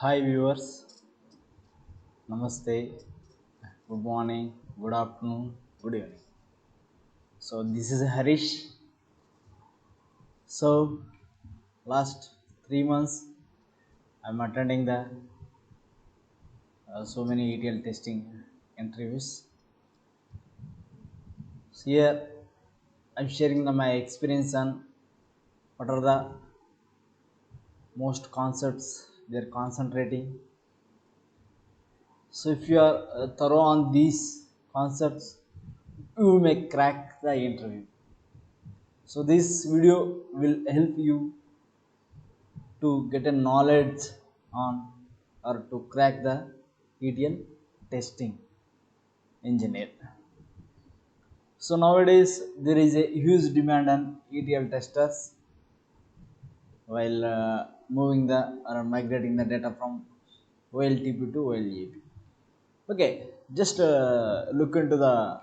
Hi viewers, Namaste, good morning, good afternoon, good evening. So this is Harish. So last 3 months I'm attending the so many ETL testing interviews. So here I'm sharing my experience on what are the most concepts they're concentrating. So if you are thorough on these concepts, you may crack the interview. So this video will help you to get a knowledge on or to crack the ETL testing engineer. So nowadays there is a huge demand on ETL testers while moving the or migrating the data from OLTP to OLEP. Okay, just look into the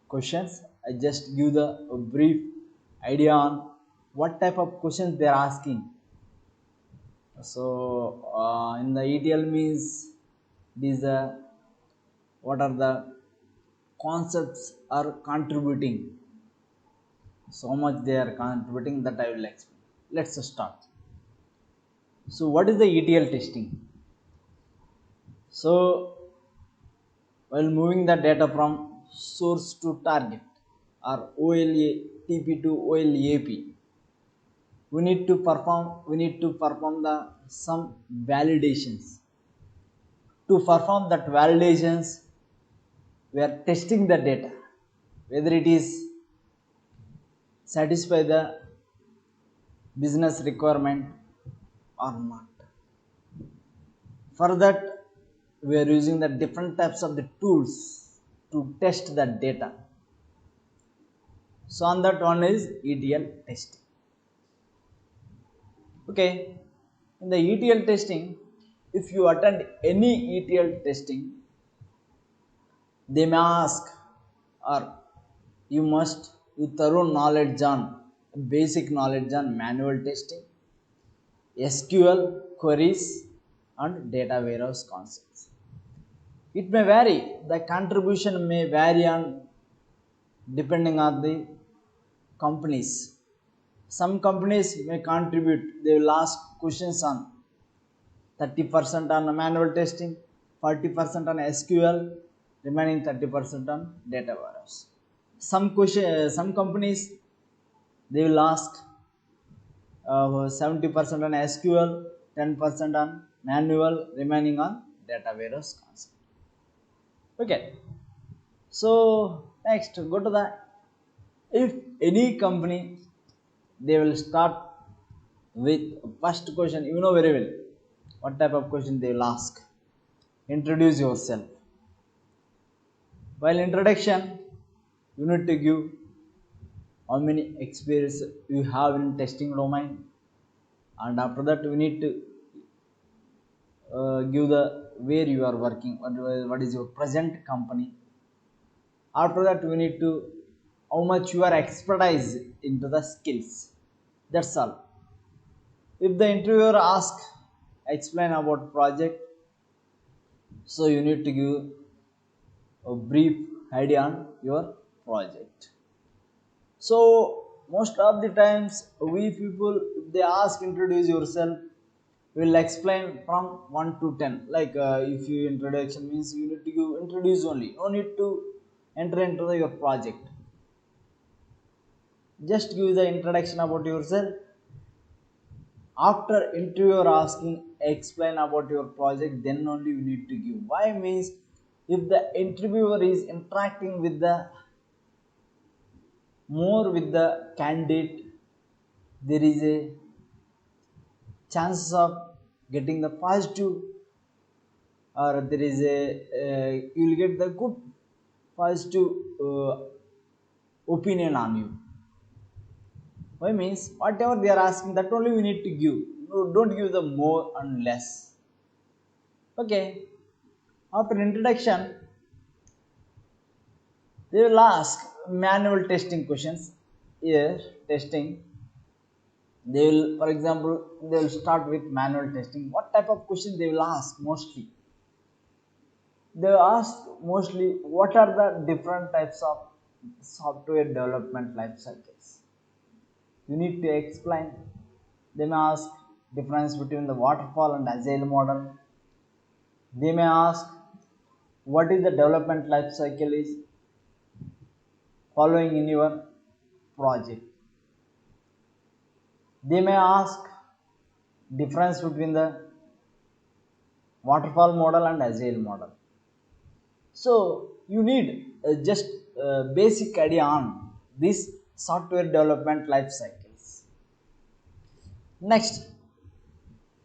questions. I just give the a brief idea on what type of questions they are asking. So in the ETL means these what are the concepts are contributing, so much they are contributing that I will explain. Let's start. So what is the ETL testing? So while moving the data from source to target or OLTP to OLAP, we need to perform the some validations. To perform that validations, we are testing the data whether it is satisfy the business requirement or not. For that, we are using the different types of the tools to test that data. So on that one is ETL testing. Okay, in the ETL testing, if you attend any ETL testing, they may ask or you must you thorough knowledge on basic knowledge on manual testing, SQL queries and data warehouse concepts. It may vary, the contribution may vary on depending on the companies. Some companies may contribute, they will ask questions on 30% on manual testing, 40% on SQL, remaining 30% on data warehouse. Some companies they will ask 70% on SQL, 10% on manual, remaining on data warehouse concept. Okay, so next go to the, if any company they will start with first question, you know very well what type of question they will ask. Introduce yourself. While introduction, you need to give how many experience you have in testing domain, and after that we need to give the where you are working, what is your present company. After that we need to how much you are expertise into the skills. That's all. If the interviewer asks explain about project, so you need to give a brief idea on your project. So most of the times we people, if they ask introduce yourself, we will explain from 1 to 10. Like if you introduction means you need to give introduce only, no need to enter into your project. Just give the introduction about yourself. After interviewer asking explain about your project, then only we need to give. Why means if the interviewer is interacting with the more with the candidate, there is a chances of getting the positive, or there is a you will get the good positive opinion on you. Why means whatever they are asking, that only we need to give. No, don't give the more and less. Okay, after introduction they will ask manual testing questions. Here testing, They will, for example, they will start with manual testing. What type of question they will ask? Mostly they ask mostly what are the different types of software development life cycles. You need to explain. They may ask difference between the waterfall and agile model. They may ask what is the development life cycle is following in your project. They may ask difference between the waterfall model and agile model. So you need just basic idea on this software development life cycles. Next,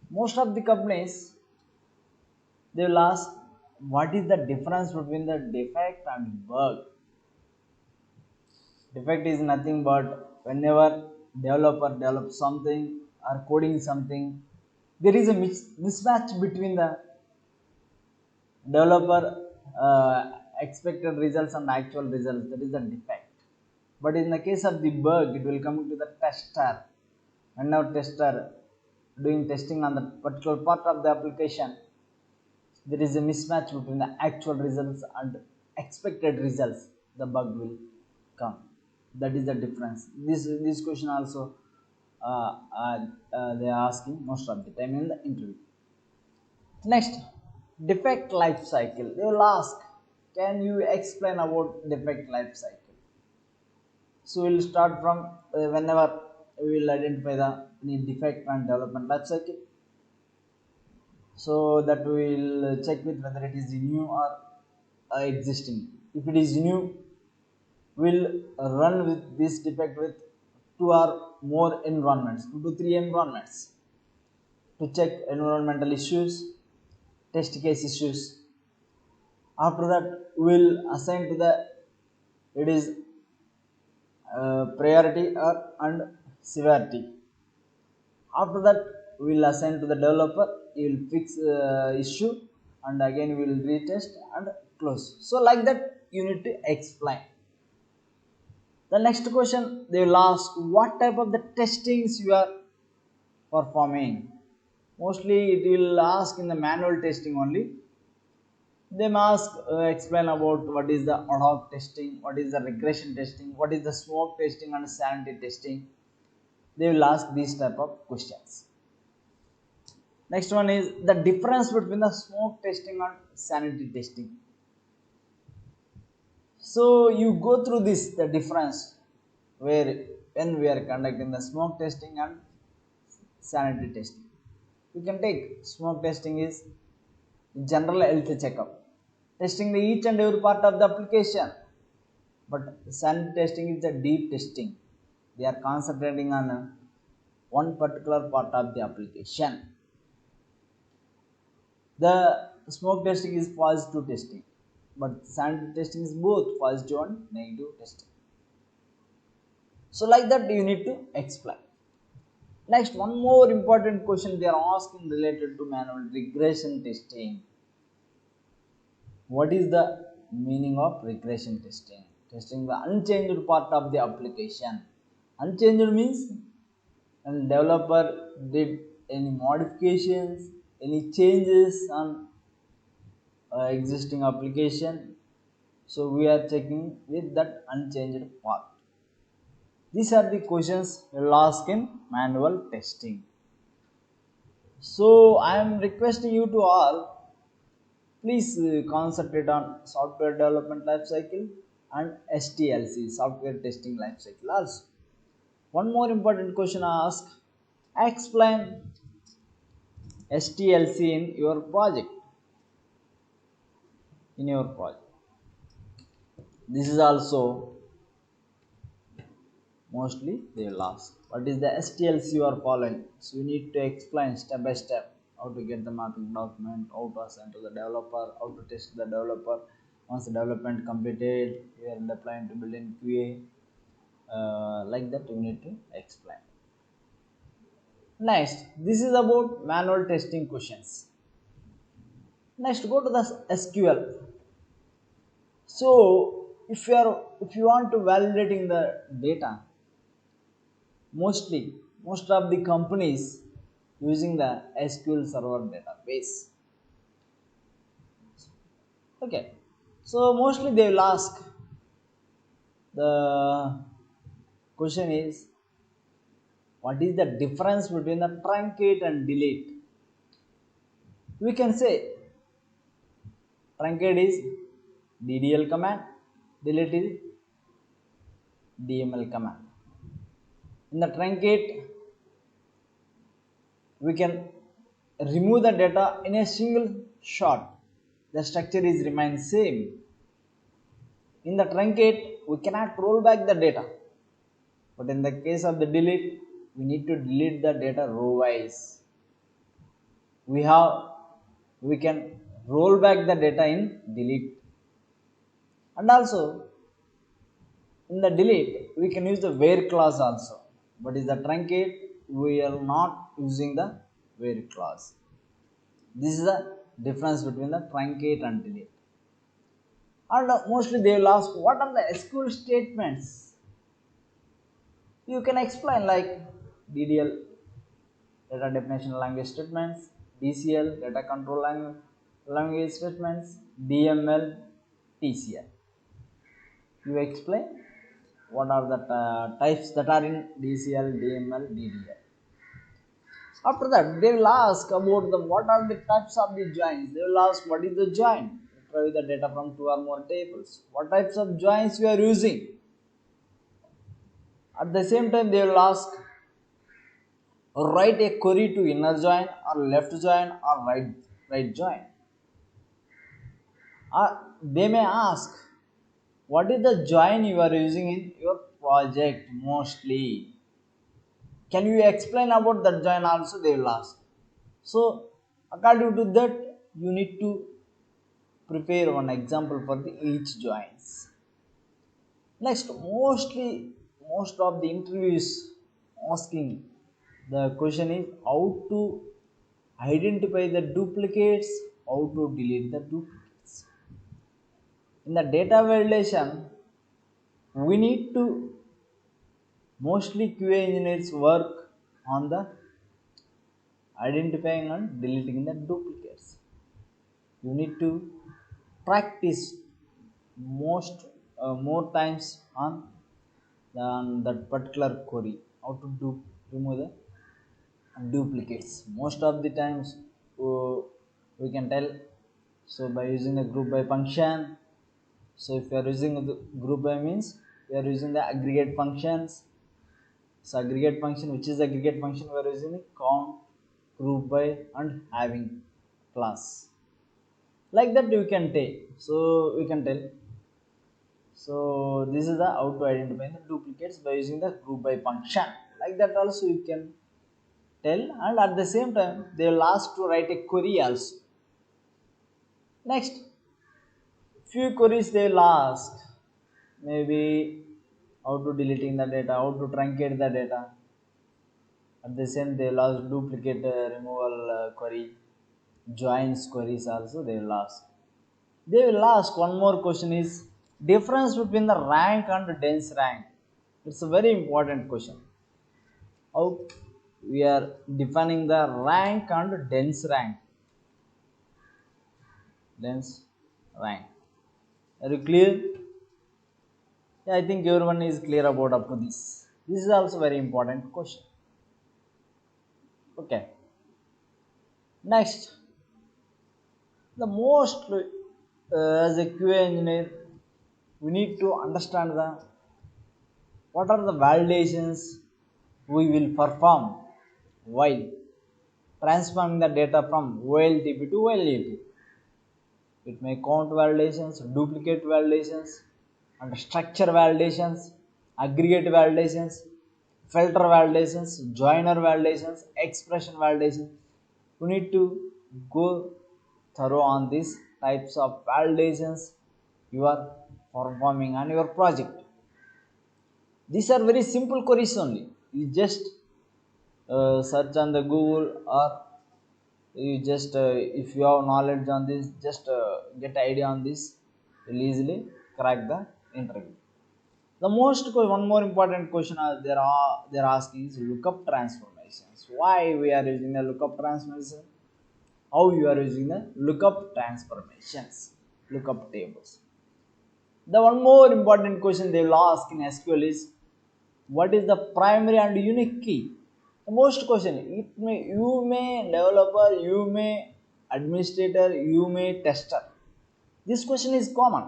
most of the companies they will ask what is the difference between the defect and bug. Defect is nothing but whenever developer develops something or coding something, there is a mismatch between the developer expected results and actual results. That is the defect. But in the case of the bug, it will come to the tester. Whenever tester doing testing on the particular part of the application, there is a mismatch between the actual results and expected results, the bug will come. That is the difference. This question also they are asking most of the time in the interview. Next, defect life cycle. They will ask, can you explain about defect life cycle? So we'll start from whenever we will identify the any defect and development life cycle. So that we will check with whether it is new or existing. If it is new, we'll run with this defect with 2 or more environments, 2 to 3 environments, to check environmental issues, test case issues. After that, we'll assign to the it is priority or and severity. After that, we will assign to the developer. He will fix issue and again we will retest and close. So like that you need to explain. The next question they will ask, what type of the testings you are performing. Mostly it will ask in the manual testing only. They must explain about what is the ad hoc testing, what is the regression testing, what is the smoke testing and sanity testing. They will ask these type of questions. Next one is the difference between the smoke testing and sanity testing. So you go through this, the difference where when we are conducting the smoke testing and sanity testing. You can take smoke testing is general health checkup, testing the each and every part of the application. But sanity testing is the deep testing. They are concentrating on one particular part of the application. The smoke testing is positive testing, but sanity testing is both positive and negative testing. So like that you need to explain. Next, one more important question they are asking related to manual regression testing. What is the meaning of regression testing? Testing the unchanged part of the application. Unchanged means when developer did any modifications, any changes on existing application. So we are checking with that unchanged part. These are the questions we will ask in manual testing. So I am requesting you to all, please concentrate on software development lifecycle and STLC, software testing lifecycle also. One more important question I ask, explain STLC in your project. This is also mostly they will ask, what is the STLC you are following? So you need to explain step by step how to get the mapping document, how to assign to the developer, how to test the developer. Once the development completed, you are deploying to build in QA. Like that you need to explain. Next, this is about manual testing questions. Next, go to the SQL. So if you want to validating the data, mostly most of the companies using the SQL server database. Okay, so mostly they will ask, the question is, what is the difference between the truncate and delete? We can say truncate is DDL command, delete is DML command. In the truncate, we can remove the data in a single shot. The structure is remain same. In the truncate, we cannot roll back the data, but in the case of the delete, we need to delete the data row wise. We can roll back the data in delete, and also in the delete we can use the where clause also, but in the truncate we are not using the where clause. This is the difference between the truncate and delete. And mostly they will ask, what are the SQL statements? You can explain like DDL, data definition language statements, DCL, data control language statements, DML, TCL. You explain what are the types that are in DCL, DML, DDL. After that, they will ask about the what are the types of the joins. They will ask what is the join. Try the data from two or more tables. What types of joins we are using. At the same time, they will ask, write a query to inner join or left join or right join. They may ask, what is the join you are using in your project mostly? Can you explain about that join also? They will ask. So according to that, you need to prepare one example for the each joins. Next, most of the interviews asking the question is how to identify the duplicates, how to delete the duplicates. In the data validation, we need to mostly QA engineers work on the identifying and deleting the duplicates. You need to practice more times on that particular query, how to remove the duplicates. Most of the times we can tell, so by using the group by function. So if you are using the group by means we are using the aggregate functions. So aggregate function, which is aggregate function, we are using the count, group by and having class. Like that you can take. So we can tell. So this is the how to identify the duplicates by using the group by function. Like that also you can tell, and at the same time they will ask to write a query also. Next, few queries they will ask, maybe how to deleting the data, how to truncate the data. At the same they will ask duplicate removal query, joins queries also they will ask. They will ask one more question is difference between the rank and dense rank. It's a very important question. How we are defining the rank and dense rank. Dense rank. Are you clear? Yeah, I think everyone is clear about up to this. This is also very important question. Okay. Next, the most as a QA engineer, we need to understand the what are the validations we will perform while transforming the data from OLTP to OLAP. It may count validations, duplicate validations, and structure validations, aggregate validations, filter validations, joiner validations, expression validations. You need to go thorough on these types of validations you are performing on your project. These are very simple queries only. You just search on the Google, or you just if you have knowledge on this, just get idea on this, you'll easily crack the interview. The one more important question they're asking is lookup transformations. Why we are using the lookup transformation? How you are using the lookup transformations, lookup tables. The one more important question they will ask in SQL is what is the primary and unique key? The most question you may developer, you may administrator, you may tester. This question is common.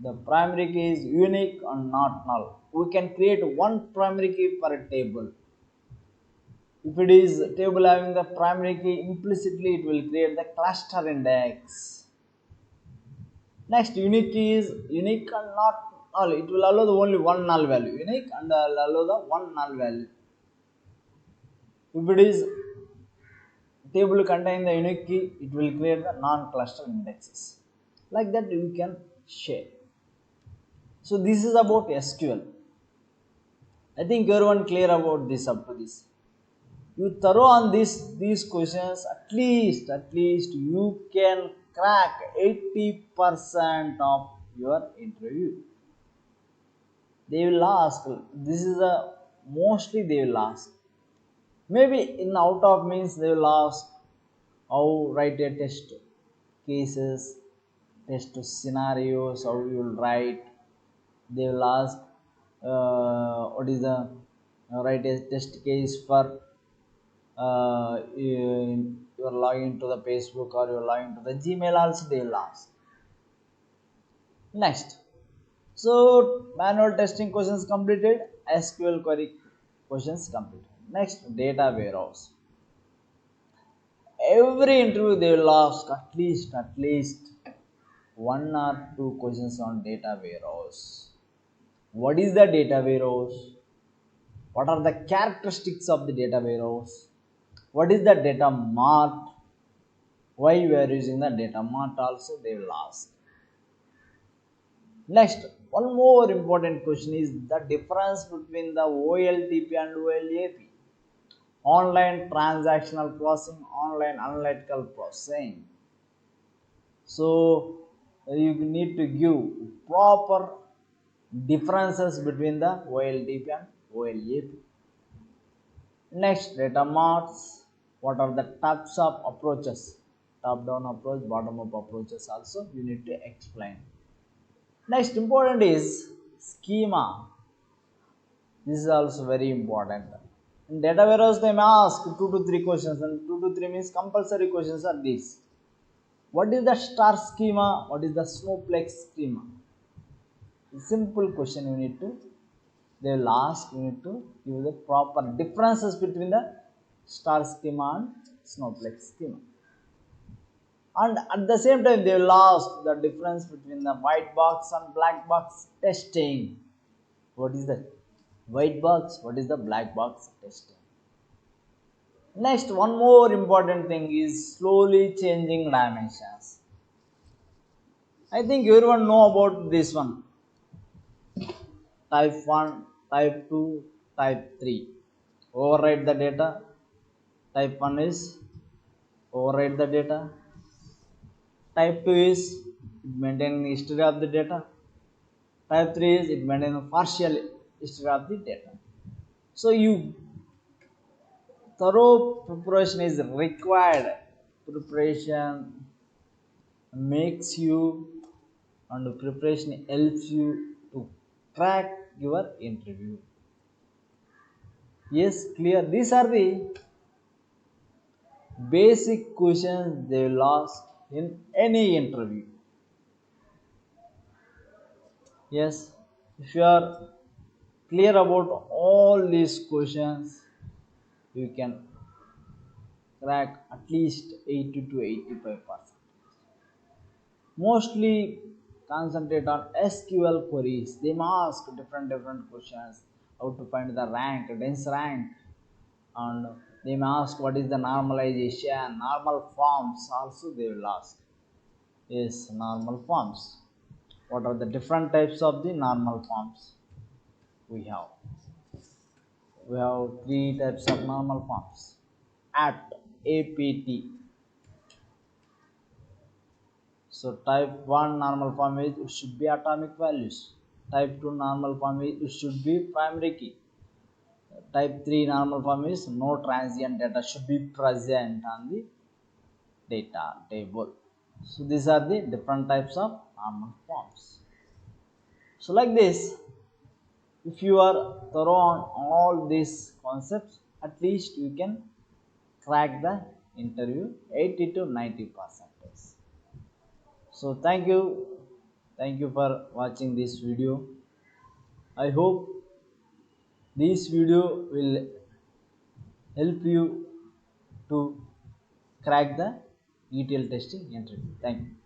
The primary key is unique and not null. We can create one primary key per table. If it is a table having the primary key, implicitly it will create the cluster index. Next, unique key is unique and not null. It will allow the only one null value. Unique and allow the one null value. If it is table contain the unique key, it will create the non-cluster indexes. Like that you can share. So this is about SQL. I think everyone clear about this up to this. You thorough on these questions, at least you can crack 80% of your interview. They will ask, this is a mostly they will ask. Maybe in out of means they will ask how write a test cases, test scenarios, how you will write. They will ask what is the write a test case for you are logging to the Facebook or you are logging to the Gmail also they will ask. Next, so manual testing questions completed, SQL query questions completed. Next, data warehouse. Every interview they will ask at least one or two questions on data warehouse. What is the data warehouse? What are the characteristics of the data warehouse? What is the data mart? Why we are using the data mart also they will ask. Next, one more important question is the difference between the OLTP and OLAP. Online transactional processing, online analytical processing. So you need to give proper differences between the OLTP and OLAP. Next, data marts. What are the types of approaches? Top down approach, bottom up approaches also you need to explain. Next important is schema. This is also very important. In data warehouse they may ask 2 to 3 questions, and 2 to 3 means compulsory questions are these. What is the star schema? What is the snowflake schema? Simple question you need to, they will ask, you need to give the proper differences between the star schema and snowflake schema. And at the same time they will ask the difference between the white box and black box testing. What is the white box? What is the black box testing? Next, one more important thing is slowly changing dimensions. I think everyone know about this one. Type 1, type 2, type 3. Overwrite the data. Type 1 is overwrite the data. Type 2 is maintaining the history of the data. Type 3 is it maintains the partial history of the data. So you thorough preparation is required. Preparation makes you and preparation helps you to crack your interview. Yes, clear. These are the basic questions they will ask in any interview. Yes, if you are clear about all these questions, you can crack at least 80 to 85%. Mostly concentrate on SQL queries. They may ask different questions. How to find the rank, dense rank, and they may ask what is the normalization, normal forms. Also, they will ask. Yes, normal forms. What are the different types of the normal forms? We have three types of normal forms. APT. So type 1 normal form is it should be atomic values. Type 2 normal form is it should be primary key. Type 3 normal form is no transient data should be present on the data table. So these are the different types of normal forms. So like this, if you are thorough on all these concepts, at least you can crack the interview 80 to 90%. So thank you for watching this video. I hope this video will help you to crack the ETL testing interview. Thank you.